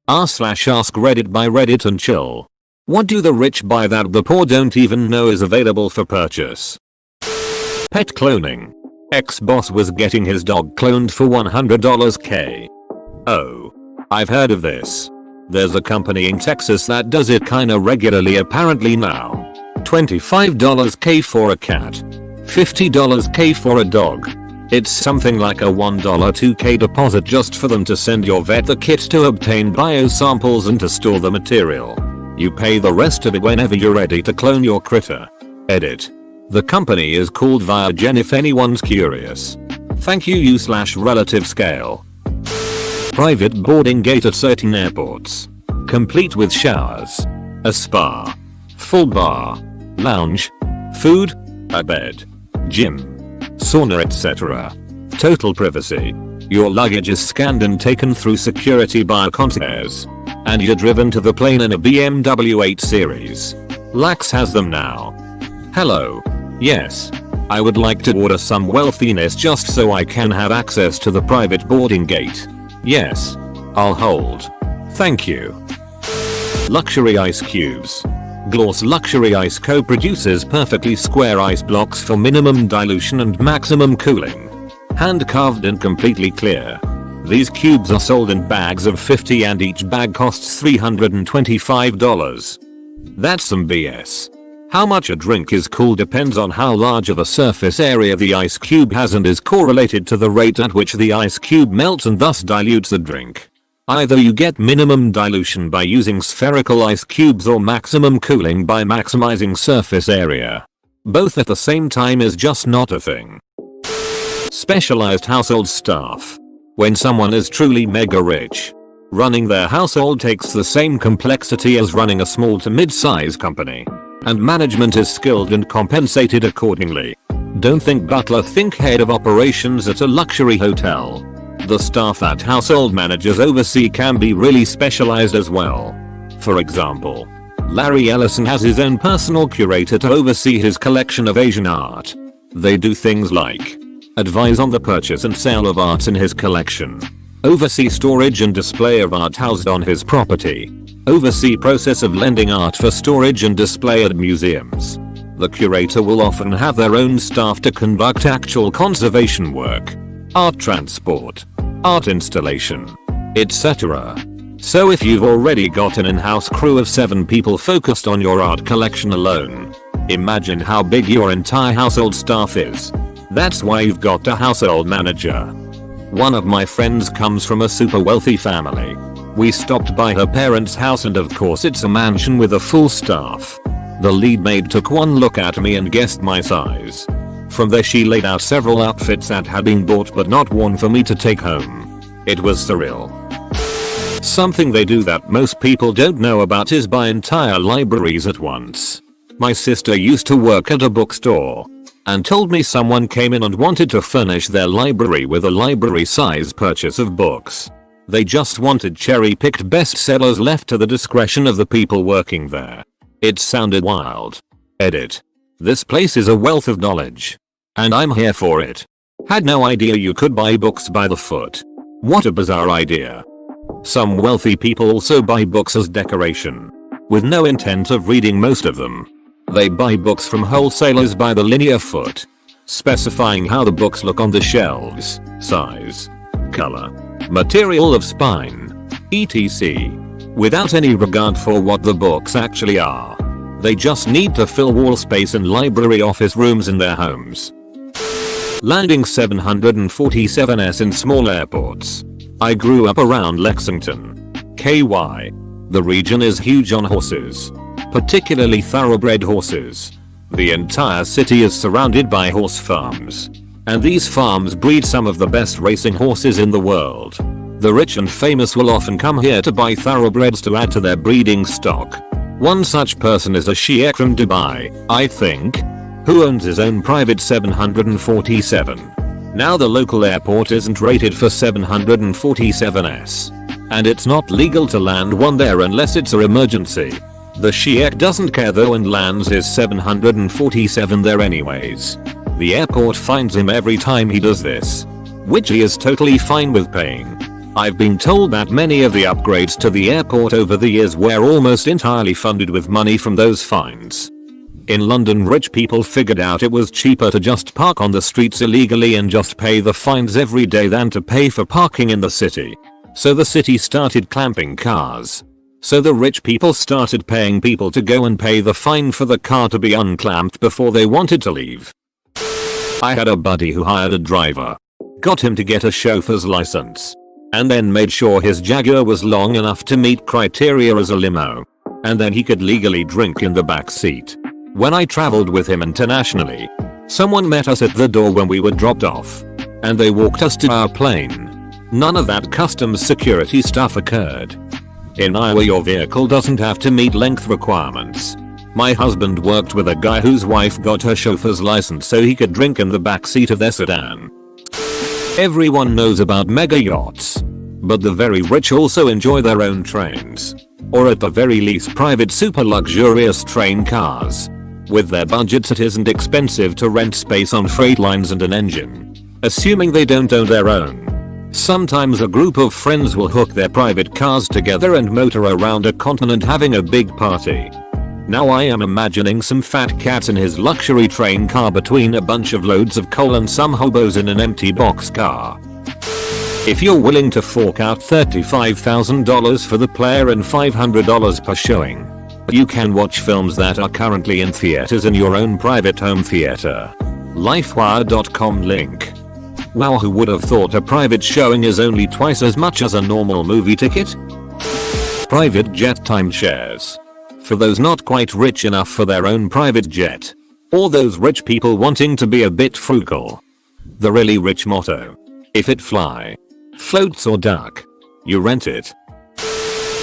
r/AskReddit by Reddit and chill. What do the rich buy that the poor don't even know is available for purchase? Pet cloning. Ex-boss was getting his dog cloned for $100k. Oh. I've heard of this. There's a company in Texas that does it kinda regularly apparently now. $25k for a cat. $50k for a dog. It's something like a $1.2k deposit just for them to send your vet the kit to obtain biosamples and to store the material. You pay the rest of it whenever you're ready to clone your critter. Edit. The company is called Viagen if anyone's curious. Thank you u/relative scale. Private boarding gate at certain airports. Complete with showers. A spa. Full bar. Lounge. Food. A bed. Gym. Sauna etc. Total privacy. Your luggage is scanned and taken through security by a concierge. And you're driven to the plane in a BMW 8 Series. Lax has them now. Hello. Yes. I would like to order some wealthiness just so I can have access to the private boarding gate. Yes. I'll hold. Thank you. Luxury ice cubes. Gloss Luxury Ice Co. produces perfectly square ice blocks for minimum dilution and maximum cooling. Hand carved and completely clear. These cubes are sold in bags of 50 and each bag costs $325. That's some BS. How much a drink is cool depends on how large of a surface area the ice cube has and is correlated to the rate at which the ice cube melts and thus dilutes the drink. Either you get minimum dilution by using spherical ice cubes or maximum cooling by maximizing surface area. Both at the same time is just not a thing. Specialized household staff. When someone is truly mega rich, running their household takes the same complexity as running a small to mid-size company. And management is skilled and compensated accordingly. Don't think butler, think head of operations at a luxury hotel. The staff that household managers oversee can be really specialized as well. For example, Larry Ellison has his own personal curator to oversee his collection of Asian art. They do things like advise on the purchase and sale of art in his collection, oversee storage and display of art housed on his property, oversee process of lending art for storage and display at museums. The curator will often have their own staff to conduct actual conservation work, art transport, art installation, etc. So if you've already got an in-house crew of 7 people focused on your art collection alone, imagine how big your entire household staff is. That's why you've got a household manager. One of my friends comes from a super wealthy family. We stopped by her parents' house and of course it's a mansion with a full staff. The lead maid took one look at me and guessed my size. From there she laid out several outfits that had been bought but not worn for me to take home. It was surreal. Something they do that most people don't know about is buy entire libraries at once. My sister used to work at a bookstore and told me someone came in and wanted to furnish their library with a library size purchase of books. They just wanted cherry-picked bestsellers left to the discretion of the people working there. It sounded wild. Edit. This place is a wealth of knowledge. And I'm here for it. Had no idea you could buy books by the foot. What a bizarre idea. Some wealthy people also buy books as decoration, with no intent of reading most of them. They buy books from wholesalers by the linear foot, specifying how the books look on the shelves, size, color, material of spine, etc. Without any regard for what the books actually are. They just need to fill wall space in library office rooms in their homes. Landing 747s in small airports. I grew up around Lexington, KY. The region is huge on horses, particularly thoroughbred horses. The entire city is surrounded by horse farms. And these farms breed some of the best racing horses in the world. The rich and famous will often come here to buy thoroughbreds to add to their breeding stock. One such person is a sheikh from Dubai, I think, who owns his own private 747. Now the local airport isn't rated for 747s. And it's not legal to land one there unless it's an emergency. The sheikh doesn't care though and lands his 747 there anyways. The airport fines him every time he does this, which he is totally fine with paying. I've been told that many of the upgrades to the airport over the years were almost entirely funded with money from those fines. In London, rich people figured out it was cheaper to just park on the streets illegally and just pay the fines every day than to pay for parking in the city. So the city started clamping cars. So the rich people started paying people to go and pay the fine for the car to be unclamped before they wanted to leave. I had a buddy who hired a driver, got him to get a chauffeur's license, and then made sure his Jaguar was long enough to meet criteria as a limo. And then he could legally drink in the back seat. When I traveled with him internationally, someone met us at the door when we were dropped off, and they walked us to our plane. None of that customs security stuff occurred. In Iowa, your vehicle doesn't have to meet length requirements. My husband worked with a guy whose wife got her chauffeur's license so he could drink in the backseat of their sedan. Everyone knows about mega yachts, but the very rich also enjoy their own trains, or at the very least private super luxurious train cars. With their budgets, it isn't expensive to rent space on freight lines and an engine, assuming they don't own their own. Sometimes a group of friends will hook their private cars together and motor around a continent having a big party. Now I am imagining some fat cats in his luxury train car between a bunch of loads of coal and some hobos in an empty boxcar. If you're willing to fork out $35,000 for the player and $500 per showing, you can watch films that are currently in theaters in your own private home theater. Lifewire.com link. Wow, who would have thought a private showing is only twice as much as a normal movie ticket? Private jet timeshares. For those not quite rich enough for their own private jet, or those rich people wanting to be a bit frugal. The really rich motto: if it fly, floats or duck, you rent it.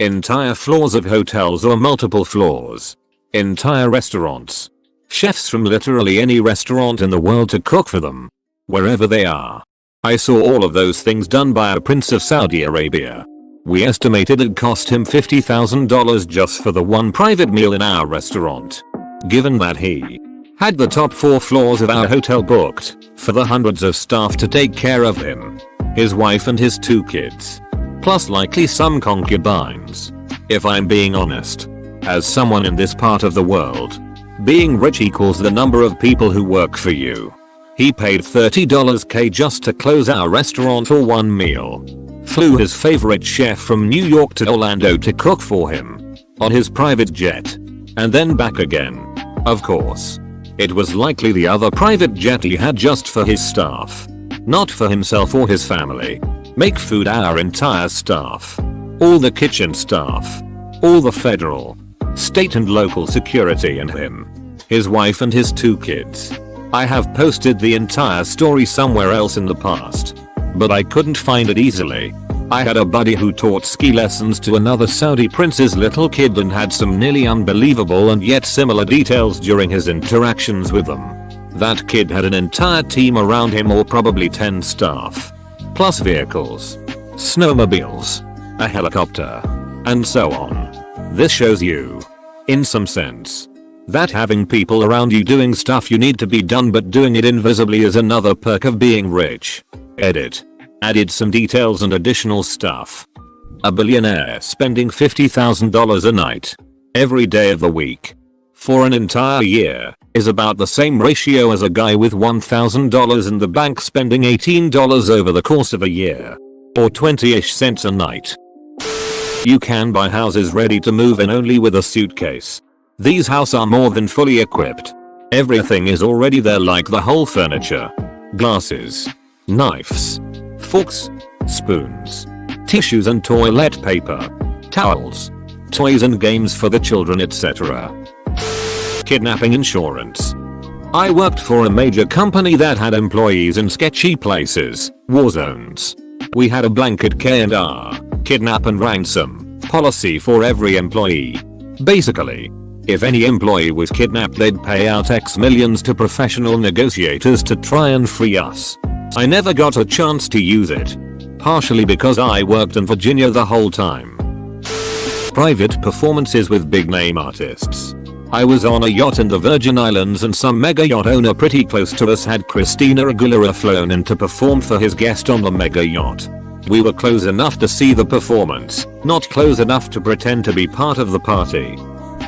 Entire floors of hotels or multiple floors. Entire restaurants. Chefs from literally any restaurant in the world to cook for them, wherever they are. I saw all of those things done by a prince of Saudi Arabia. We estimated it cost him $50,000 just for the one private meal in our restaurant. Given that he had the top 4 floors of our hotel booked for the hundreds of staff to take care of him, his wife and his 2 kids, plus likely some concubines. If I'm being honest, as someone in this part of the world, being rich equals the number of people who work for you. He paid $30K just to close our restaurant for one meal. Flew his favorite chef from New York to Orlando to cook for him on his private jet, and then back again. Of course, it was likely the other private jet he had just for his staff, not for himself or his family. Make food our entire staff, all the kitchen staff, all the federal, state and local security, and him, his wife and his 2 kids. I have posted the entire story somewhere else in the past, but I couldn't find it easily. I had a buddy who taught ski lessons to another Saudi prince's little kid and had some nearly unbelievable and yet similar details during his interactions with them. That kid had an entire team around him, or probably 10 staff, plus vehicles, snowmobiles, a helicopter, and so on. This shows you, in some sense, that having people around you doing stuff you need to be done but doing it invisibly is another perk of being rich. Edit. Added some details and additional stuff. A billionaire spending $50,000 a night, every day of the week, for an entire year, is about the same ratio as a guy with $1,000 in the bank spending $18 over the course of a year, or 20-ish cents a night. You can buy houses ready to move in only with a suitcase. These houses are more than fully equipped. Everything is already there, like the whole furniture, glasses, knives, forks, spoons, tissues and toilet paper, towels, toys and games for the children, etc. Kidnapping insurance. I worked for a major company that had employees in sketchy places, war zones. We had a blanket K&R, kidnap and ransom, policy for every employee. Basically, if any employee was kidnapped, they'd pay out X millions to professional negotiators to try and free us. I never got a chance to use it, partially because I worked in Virginia the whole time. Private performances with big name artists. I was on a yacht in the Virgin Islands and some mega yacht owner pretty close to us had Christina Aguilera flown in to perform for his guest on the mega yacht. We were close enough to see the performance, not close enough to pretend to be part of the party.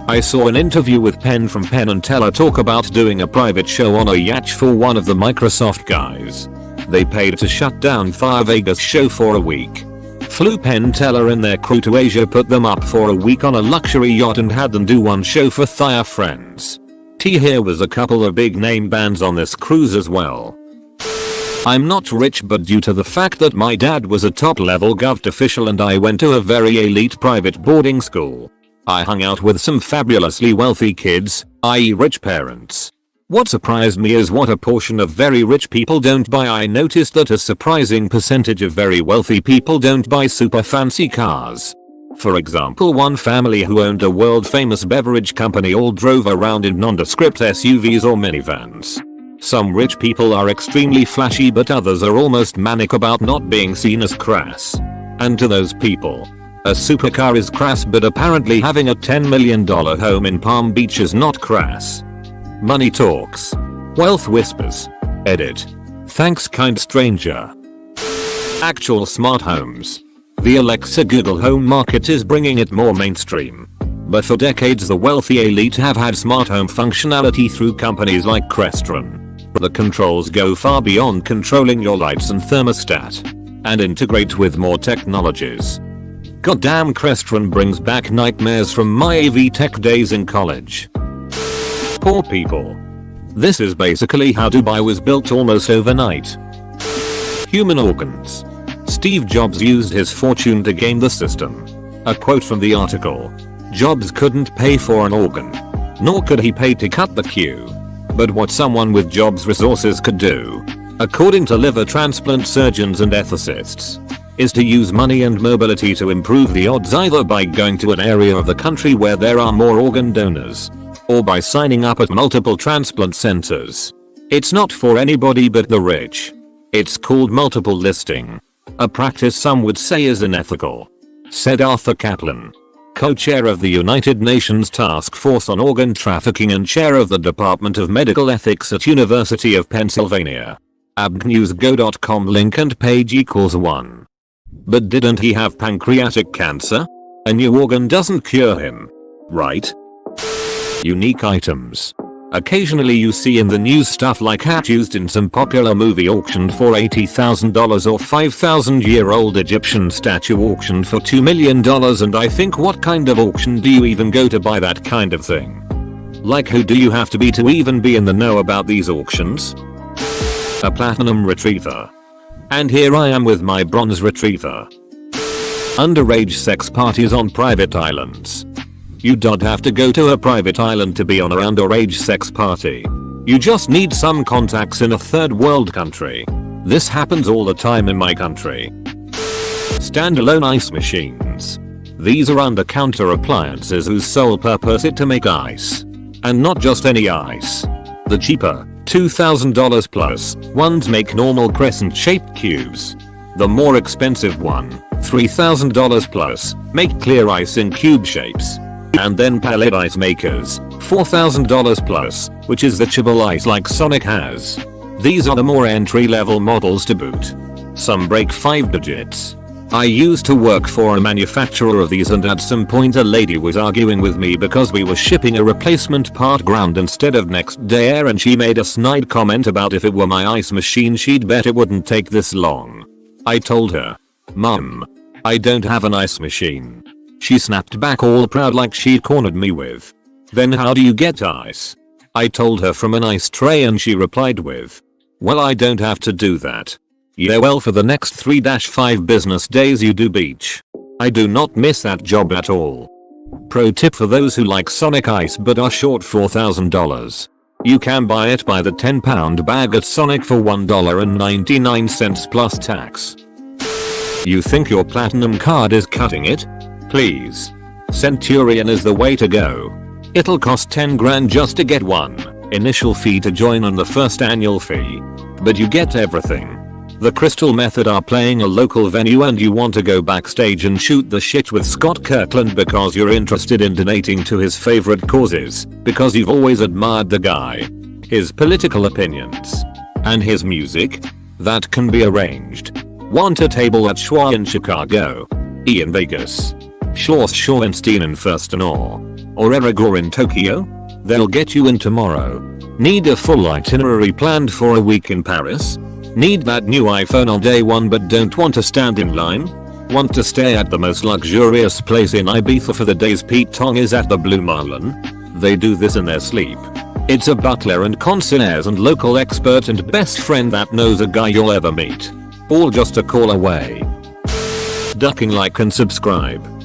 I saw an interview with Penn from Penn & Teller talk about doing a private show on a yacht for one of the Microsoft guys. They paid to shut down Fire Vegas show for a week. Flew Penn Teller and their crew to Asia, put them up for a week on a luxury yacht and had them do one show for Thea friends. Here was a couple of big name bands on this cruise as well. I'm not rich, but due to the fact that my dad was a top level govt official and I went to a very elite private boarding school, I hung out with some fabulously wealthy kids, i.e. rich parents. What surprised me is what a portion of very rich people don't buy. I noticed that a surprising percentage of very wealthy people don't buy super fancy cars. For example, one family who owned a world famous beverage company all drove around in nondescript SUVs or minivans. Some rich people are extremely flashy, but others are almost manic about not being seen as crass. And to those people, a supercar is crass, but apparently having a $10 million home in Palm Beach is not crass. Money talks. Wealth whispers. Edit. Thanks, kind stranger. Actual smart homes. The Alexa Google Home market is bringing it more mainstream. But for decades the wealthy elite have had smart home functionality through companies like Crestron. The controls go far beyond controlling your lights and thermostat, and integrate with more technologies. Goddamn, Crestron brings back nightmares from my AV tech days in college. Poor people. This is basically how Dubai was built almost overnight. Human organs. Steve Jobs used his fortune to game the system. A quote from the article. Jobs couldn't pay for an organ. Nor could he pay to cut the queue. But what someone with Jobs' resources could do, according to liver transplant surgeons and ethicists, is to use money and mobility to improve the odds, either by going to an area of the country where there are more organ donors, or by signing up at multiple transplant centers. It's not for anybody but the rich. It's called multiple listing. A practice some would say is unethical, said Arthur Kaplan, co-chair of the United Nations Task Force on Organ Trafficking and chair of the Department of Medical Ethics at University of Pennsylvania. abgnewsgo.com link and page equals 1. But didn't he have pancreatic cancer? A new organ doesn't cure him, right? Unique items. Occasionally you see in the news stuff like hat used in some popular movie auctioned for $80,000 or 5,000-year-old Egyptian statue auctioned for $2 million, and I think, what kind of auction do you even go to buy that kind of thing? Like, who do you have to be even be in the know about these auctions? A platinum retriever. And here I am with my bronze retriever. Underage sex parties on private islands. You don't have to go to a private island to be on an underage sex party. You just need some contacts in a third world country. This happens all the time in my country. Standalone ice machines. These are under-counter appliances whose sole purpose is to make ice. And not just any ice. The cheaper, $2,000 plus, ones make normal crescent-shaped cubes. The more expensive one, $3,000 plus, make clear ice in cube shapes. And then pallet ice makers, $4,000 plus, which is the chibble ice like Sonic has. These are the more entry-level models to boot. Some break 5 digits. I used to work for a manufacturer of these, and at some point a lady was arguing with me because we were shipping a replacement part ground instead of next day air, and she made a snide comment about if it were my ice machine she'd bet it wouldn't take this long. I told her, "Mum, I don't have an ice machine." She snapped back all proud like she'd cornered me with, "Then how do you get ice?" I told her from an ice tray, and she replied with, "Well, I don't have to do that." Yeah, well, for the next 3-5 business days you do beach. I do not miss that job at all. Pro tip for those who like Sonic Ice but are short $4,000. You can buy it by the 10-pound bag at Sonic for $1.99 plus tax. You think your platinum card is cutting it? Please. Centurion is the way to go. It'll cost 10 grand just to get one. Initial fee to join and the first annual fee. But you get everything. The Crystal Method are playing a local venue and you want to go backstage and shoot the shit with Scott Kirkland because you're interested in donating to his favorite causes, because you've always admired the guy, his political opinions, and his music. That can be arranged. Want a table at Schwa in Chicago? E in Vegas? Schloss Schauenstein in Furstenau? Or Erigor in Tokyo? They'll get you in tomorrow. Need a full itinerary planned for a week in Paris? Need that new iPhone on day one but don't want to stand in line? Want to stay at the most luxurious place in Ibiza for the days Pete Tong is at the Blue Marlin? They do this in their sleep. It's a butler and concierge and local expert and best friend that knows a guy you'll ever meet. All just a call away. Ducking like and subscribe.